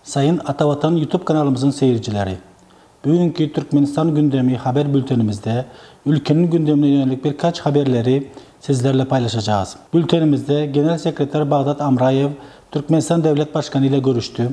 Sayın Atavatan YouTube kanalımızın seyircileri, bugünkü Türkmenistan gündemi haber bültenimizde ülkenin gündemine yönelik birkaç haberleri sizlerle paylaşacağız. Bültenimizde Genel Sekreter Bağdat Amrayev, Türkmenistan Devlet Başkanı ile görüştü.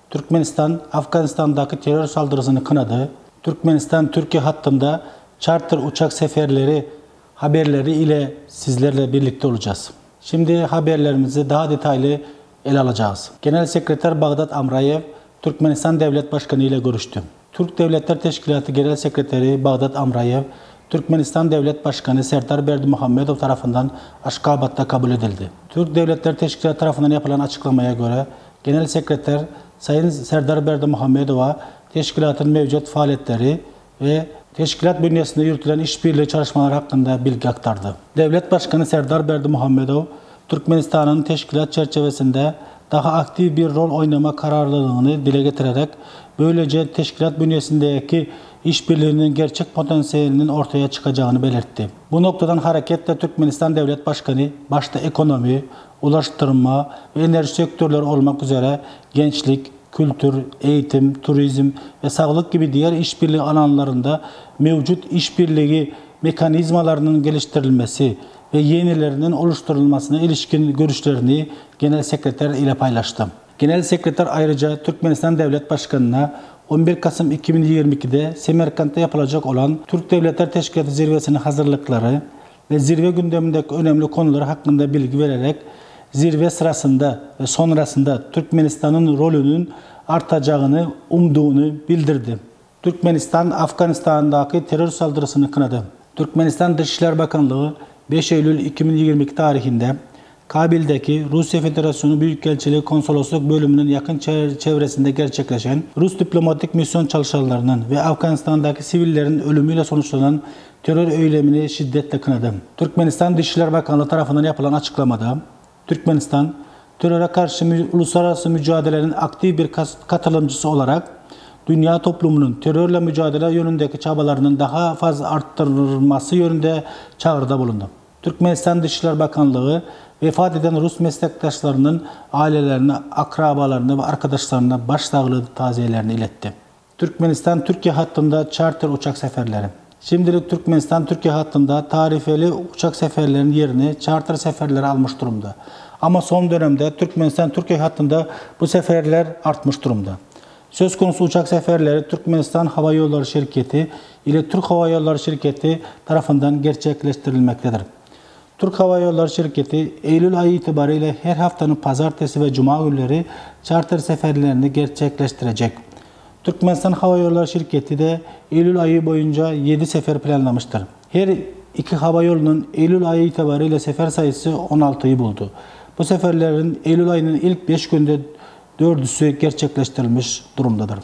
Türkmenistan, Afganistan'daki terör saldırısını kınadı. Türkmenistan-Türkiye hattında charter uçak seferleri haberleri ile sizlerle birlikte olacağız. Şimdi haberlerimizi daha detaylı ele alacağız. Genel Sekreter Bağdat Amrayev, Türkmenistan Devlet Başkanı ile görüştü. Türk Devletler Teşkilatı Genel Sekreteri Bağdat Amrayev, Türkmenistan Devlet Başkanı Serdar Berdimuhamedov tarafından Aşkabat'ta kabul edildi. Türk Devletler Teşkilatı tarafından yapılan açıklamaya göre Genel Sekreter Sayın Serdar Berdimuhamedov'a teşkilatın mevcut faaliyetleri ve teşkilat bünyesinde yürütülen işbirliği çalışmalar hakkında bilgi aktardı. Devlet Başkanı Serdar Berdimuhamedov, Türkmenistan'ın teşkilat çerçevesinde daha aktif bir rol oynama kararlılığını dile getirerek böylece teşkilat bünyesindeki işbirliğinin gerçek potansiyelinin ortaya çıkacağını belirtti. Bu noktadan hareketle Türkmenistan Devlet Başkanı başta ekonomi, ulaştırma ve enerji sektörleri olmak üzere gençlik, kültür, eğitim, turizm ve sağlık gibi diğer işbirliği alanlarında mevcut işbirliği mekanizmalarının geliştirilmesi ve yenilerinin oluşturulmasına ilişkin görüşlerini Genel Sekreter ile paylaştı. Genel Sekreter ayrıca Türkmenistan Devlet Başkanı'na 11 Kasım 2022'de Semerkant'ta yapılacak olan Türk Devletler Teşkilatı zirvesinin hazırlıkları ve zirve gündemindeki önemli konular hakkında bilgi vererek zirve sırasında ve sonrasında Türkmenistan'ın rolünün artacağını umduğunu bildirdi. Türkmenistan, Afganistan'daki terör saldırısını kınadı. Türkmenistan Dışişleri Bakanlığı 5 Eylül 2022 tarihinde Kabil'deki Rusya Federasyonu Büyükelçiliği Konsolosluk Bölümünün yakın çevresinde gerçekleşen Rus diplomatik misyon çalışanlarının ve Afganistan'daki sivillerin ölümüyle sonuçlanan terör eylemini şiddetle kınadı. Türkmenistan Dışişleri Bakanlığı tarafından yapılan açıklamada, Türkmenistan, teröre karşı uluslararası mücadelenin aktif bir katılımcısı olarak dünya toplumunun terörle mücadele yönündeki çabalarının daha fazla arttırılması yönünde çağrıda bulundu. Türkmenistan Dışişleri Bakanlığı, vefat eden Rus meslektaşlarının ailelerine, akrabalarına ve arkadaşlarına başsağlığı taziyelerini iletti. Türkmenistan-Türkiye hattında charter uçak seferleri. Şimdilik Türkmenistan-Türkiye hattında tarifeli uçak seferlerinin yerini charter seferleri almış durumda. Ama son dönemde Türkmenistan-Türkiye hattında bu seferler artmış durumda. Söz konusu uçak seferleri Türkmenistan Hava Yolları Şirketi ile Türk Hava Yolları Şirketi tarafından gerçekleştirilmektedir. Türk Hava Yolları Şirketi Eylül ayı itibariyle her haftanın pazartesi ve cuma günleri charter seferlerini gerçekleştirecek. Türkmenistan Hava Yolları Şirketi de Eylül ayı boyunca 7 sefer planlamıştır. Her iki hava yolunun Eylül ayı itibariyle sefer sayısı 16'yı buldu. Bu seferlerin Eylül ayının ilk 5 günde 4'üsü gerçekleştirilmiş durumdadır.